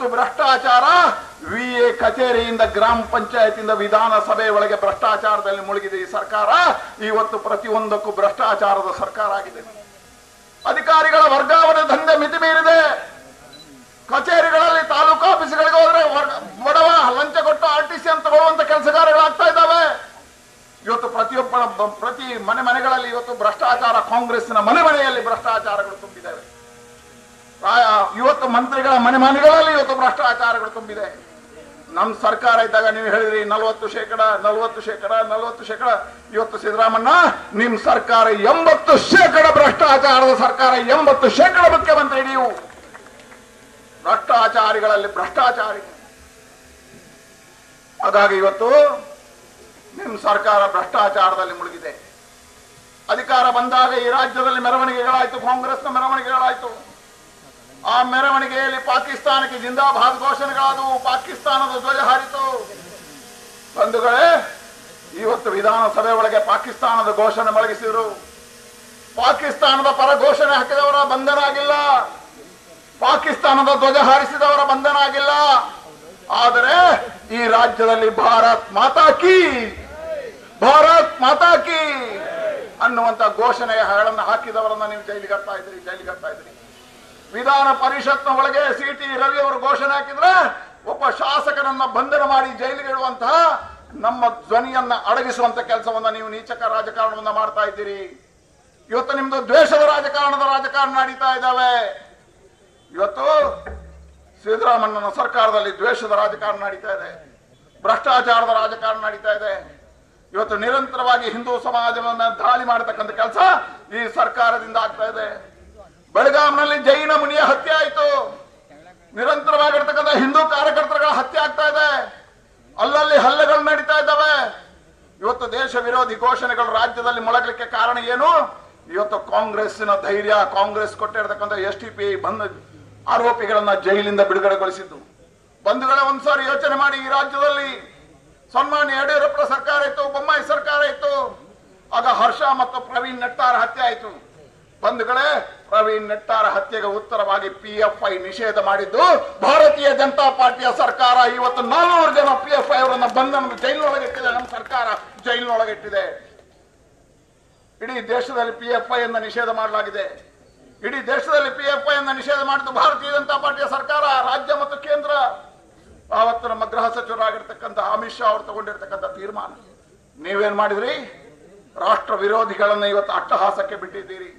ಇವತ್ತು ಭ್ರಷ್ಟಾಚಾರ ವಿಎ ಕಚೇರಿಯಿಂದ ಗ್ರಾಮ ಪಂಚಾಯತಿಯಿಂದ ವಿಧಾನಸಭೆ ಒಳಗೆ ಭ್ರಷ್ಟಾಚಾರದಲ್ಲಿ ಮುಳುಗಿದೆ ಈ ಸರ್ಕಾರ. ಇವತ್ತು ಪ್ರತಿಯೊಂದಕ್ಕೂ ಭ್ರಷ್ಟಾಚಾರದ ಸರ್ಕಾರ ಆಗಿದೆ. ಅಧಿಕಾರಿಗಳ ವರ್ಗಾವಣೆ ದಂಧೆ ಮಿತಿ ಮೀರಿದೆ. ಕಚೇರಿಗಳಲ್ಲಿ ತಾಲೂಕು ಆಫೀಸ್ಗಳಿಗೆ ಹೋದ್ರೆ ಬಡವ ಲಂಚ ಕೊಟ್ಟು ಆರ್ಟಿಸಿ ಅಂತ ತಗೊಳ್ಳುವಂತ ಕೆಲಸಗಾರಗಳಾಗ್ತಾ ಇದ್ದಾವೆ. ಇವತ್ತು ಪ್ರತಿ ಮನೆಗಳಲ್ಲಿ ಇವತ್ತು ಭ್ರಷ್ಟಾಚಾರ, ಕಾಂಗ್ರೆಸ್ನ ಮನೆಯಲ್ಲಿ ಭ್ರಷ್ಟಾಚಾರಗಳು ತುಂಬಿದ್ದಾವೆ. ಇವತ್ತು ಮಂತ್ರಿಗಳ ಮನೆಗಳಲ್ಲಿ ಇವತ್ತು ಭ್ರಷ್ಟಾಚಾರಗಳು ತುಂಬಿದೆ. ನಮ್ಮ ಸರ್ಕಾರ ಇದ್ದಾಗ ನೀವು ಹೇಳಿದ್ರಿ 40%. ಇವತ್ತು ಸಿದ್ದರಾಮಣ್ಣ ನಿಮ್ ಸರ್ಕಾರ 80% ಭ್ರಷ್ಟಾಚಾರದ ಸರ್ಕಾರ, 80% ಮುಖ್ಯಮಂತ್ರಿ ನೀವು. ಭ್ರಷ್ಟಾಚಾರಿಗಳಲ್ಲಿ ಭ್ರಷ್ಟಾಚಾರಿ. ಹಾಗಾಗಿ ಇವತ್ತು ನಿಮ್ ಸರ್ಕಾರ ಭ್ರಷ್ಟಾಚಾರದಲ್ಲಿ ಮುಳುಗಿದೆ. ಅಧಿಕಾರ ಬಂದಾಗ ಈ ರಾಜ್ಯದಲ್ಲಿ ಮೆರವಣಿಗೆಗಳಾಯ್ತು, ಕಾಂಗ್ರೆಸ್ನ ಮೆರವಣಿಗೆಗಳಾಯ್ತು. ಆ ಮೆರವಣಿಗೆಯಲ್ಲಿ ಪಾಕಿಸ್ತಾನಕ್ಕೆ ಜಿಂದಾಬಾದ್ ಘೋಷಣೆಗಳಾದವು, ಪಾಕಿಸ್ತಾನದ ಧ್ವಜ ಹಾರಿತು. ಬಂಧುಗಳೇ, ಇವತ್ತು ವಿಧಾನಸಭೆ ಒಳಗೆ ಪಾಕಿಸ್ತಾನದ ಘೋಷಣೆ ಮೊಳಗಿಸಿದ್ರು. ಪಾಕಿಸ್ತಾನದ ಪರ ಘೋಷಣೆ ಹಾಕಿದವರ ಬಂಧನ ಆಗಿಲ್ಲ, ಪಾಕಿಸ್ತಾನದ ಧ್ವಜ ಹಾರಿಸಿದವರ ಬಂಧನ ಆಗಿಲ್ಲ. ಆದರೆ ಈ ರಾಜ್ಯದಲ್ಲಿ ಭಾರತ್ ಮಾತಾ ಕೀ ಅನ್ನುವಂತ ಘೋಷಣೆಗಳನ್ನು ಹಾಕಿದವರನ್ನ ನೀವು ಜೈಲಿಗೆ ಹಾಕ್ತಾ ಇದ್ರಿ. ವಿಧಾನ ಪರಿಷತ್ನ ಒಳಗೆ ಸಿಟಿ ರವಿ ಅವರು ಘೋಷಣೆ ಹಾಕಿದ್ರೆ ಒಬ್ಬ ಶಾಸಕನನ್ನ ಬಂಧನ ಮಾಡಿ ಜೈಲಿಗೆ ಇಡುವಂತಹ ನಮ್ಮ ಧ್ವನಿಯನ್ನ ಅಡಗಿಸುವಂತ ಕೆಲಸವನ್ನ ನೀವು ನೀಚಕ ರಾಜಕಾರಣವನ್ನ ಮಾಡ್ತಾ ಇದ್ದೀರಿ. ಇವತ್ತು ನಿಮ್ದು ದ್ವೇಷದ ರಾಜಕಾರಣ ನಡೀತಾ ಇದ್ದಾವೆ. ಇವತ್ತು ಸಿದ್ದರಾಮಣ್ಣನ ಸರ್ಕಾರದಲ್ಲಿ ದ್ವೇಷದ ರಾಜಕಾರಣ ನಡೀತಾ ಇದೆ, ಭ್ರಷ್ಟಾಚಾರದ ರಾಜಕಾರಣ ನಡೀತಾ ಇದೆ. ಇವತ್ತು ನಿರಂತರವಾಗಿ ಹಿಂದೂ ಸಮಾಜವನ್ನ ದಾಳಿ ಮಾಡತಕ್ಕಂಥ ಕೆಲಸ ಈ ಸರ್ಕಾರದಿಂದ ಆಗ್ತಾ ಇದೆ. ಬೆಳಗಾಂನಲ್ಲಿ ಜೈನ ಮುನಿಯ ಹತ್ಯೆ ಆಯಿತು. ನಿರಂತರವಾಗಿರ್ತಕ್ಕಂಥ ಹಿಂದೂ ಕಾರ್ಯಕರ್ತರುಗಳ ಹತ್ಯೆ ಆಗ್ತಾ ಇದೆ. ಅಲ್ಲಲ್ಲಿ ಹಲ್ಲೆಗಳು ನಡೀತಾ ಇದ್ದಾವೆ. ಇವತ್ತು ದೇಶ ವಿರೋಧಿ ಘೋಷಣೆಗಳು ರಾಜ್ಯದಲ್ಲಿ ಮೊಳಗಲಿಕ್ಕೆ ಕಾರಣ ಏನು? ಇವತ್ತು ಕಾಂಗ್ರೆಸ್ಸಿನ ಧೈರ್ಯ, ಕಾಂಗ್ರೆಸ್ ಕೊಟ್ಟಿರತಕ್ಕಂಥ STPI ಬಂದ ಆರೋಪಿಗಳನ್ನ ಜೈಲಿಂದ ಬಿಡುಗಡೆಗೊಳಿಸಿದ್ದು. ಬಂಧುಗಳೇ, ಒಂದ್ಸಾರಿ ಯೋಚನೆ ಮಾಡಿ. ಈ ರಾಜ್ಯದಲ್ಲಿ ಸನ್ಮಾನ್ಯ ಯಡಿಯೂರಪ್ಪರ ಸರ್ಕಾರ ಇತ್ತು, ಬೊಮ್ಮಾಯಿ ಸರ್ಕಾರ ಇತ್ತು. ಆಗ ಹರ್ಷ ಮತ್ತು ಪ್ರವೀಣ್ ನೆಟ್ಟಾರ ಹತ್ಯೆ ಆಯಿತು. ಬಂಧುಗಳೇ, ಪ್ರವೀಣ್ ನೆಟ್ಟಾರ ಹತ್ಯೆಗೆ ಉತ್ತರವಾಗಿ PFI ನಿಷೇಧ ಮಾಡಿದ್ದು ಭಾರತೀಯ ಜನತಾ ಪಾರ್ಟಿಯ ಸರ್ಕಾರ. ಇವತ್ತು 400 ಜನ PFI ಅವರನ್ನ ಬಂಧನ ಜೈಲಿನೊಳಗಿಟ್ಟಿದೆ. ನಮ್ಮ ಸರ್ಕಾರ ಜೈಲಿನೊಳಗಿಟ್ಟಿದೆ. ಇಡೀ ದೇಶದಲ್ಲಿ PFI ಅನ್ನು ನಿಷೇಧ ಮಾಡಲಾಗಿದೆ. ಇಡೀ ದೇಶದಲ್ಲಿ PFI ಅನ್ನು ನಿಷೇಧ ಮಾಡಿದ್ದು ಭಾರತೀಯ ಜನತಾ ಪಾರ್ಟಿಯ ಸರ್ಕಾರ, ರಾಜ್ಯ ಮತ್ತು ಕೇಂದ್ರ. ಆವತ್ತು ನಮ್ಮ ಗೃಹ ಸಚಿವರಾಗಿರ್ತಕ್ಕಂಥ ಅಮಿತ್ ಶಾ ಅವರು ತಗೊಂಡಿರ್ತಕ್ಕಂಥ ತೀರ್ಮಾನ. ನೀವೇನ್ ಮಾಡಿದ್ರಿ? ರಾಷ್ಟ್ರ ವಿರೋಧಿಗಳನ್ನ ಇವತ್ತು ಅಟ್ಟಹಾಸಕ್ಕೆ ಬಿಟ್ಟಿದ್ದೀರಿ.